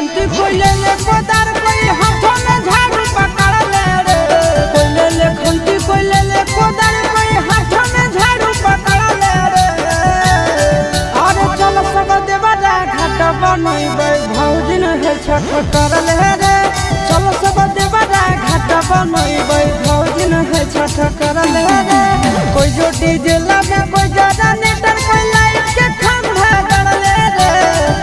खंती कोई ले ले कोदार कोई हाथों में झाड़ू पकड़ ले रे। कोई ले ले खंती कोई ले ले कोदार कोई हाथों में झाड़ू पकड़ ले रे। अरे चल सब देवरा घाट बनइबे भौजिन है छठ कर ले रे। चल सब देवरा घाट बनइबे भौजिन है छठ कर ले रे। कोई जो डीजे लावे कोई ज्यादा नेटर कोई लाइट के खंभा गड़ ले रे।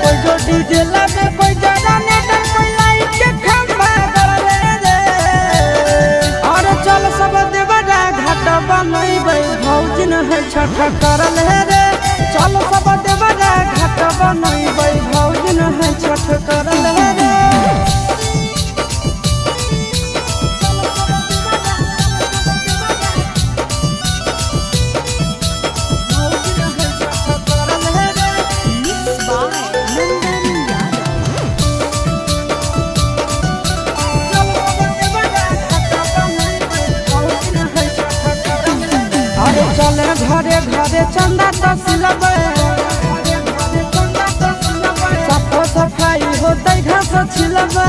कोई जो डीजे लावे कोई ज्यादा नेटर कोई लाइट के खंभा गड़ ले रे। अरे चल सब देवरा घाट बनइबे भौजिन है छठ कर ले रे। चल सब देवरा घाट बनइबे भौजिन है छठ कर ले रे। चले घरे घरे चंदा तसिलबे साफ सफाई होते घास छिलबे।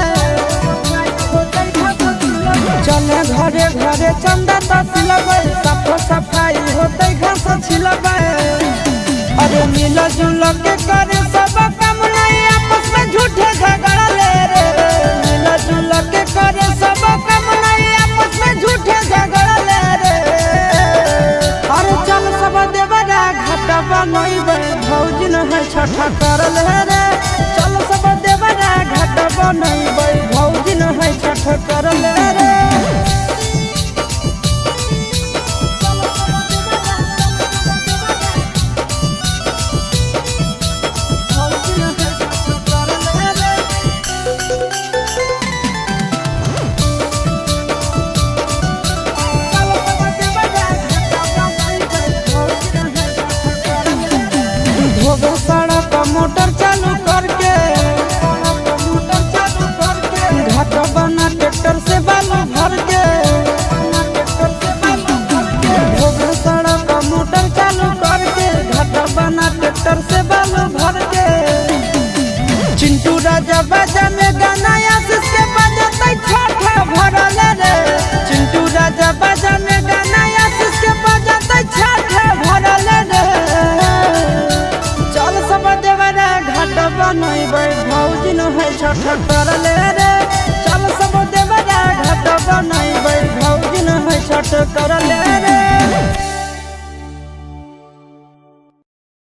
चले घरे घरे चंदा तसिलबे साफ सफाई होते घास छिलबे। अरे मिल जुल के करे सब काम नहीं आपस में झूठे झगड़ा ले रे। मिल जुल के करे सब काम नहीं आपस में झूठे झगड़ा ले रे। अरे चल सब देवरा घाट बनइबे भौजिन है छठ कर ले रे। चल सब देवरा घाट बनइबे भौजिन है छठ कर ले रे। धोबे सड़क मोटर चालू करके घाट बना ट्रैक्टर से बालू भर के। धोबे सड़क मोटर चालू करके घाट बना ट्रैक्टर से बालू भर के। चिंटू राजा बाजा में गाना आशीष के बजते छठ भरल रे। चिंटू राजा बाजा में गाना आशीष के बजते छठ भरल रे। चल सब देवरा घाट बनइबे भौजिन है छठ कर ले रे। चल सब देवरा घाट बन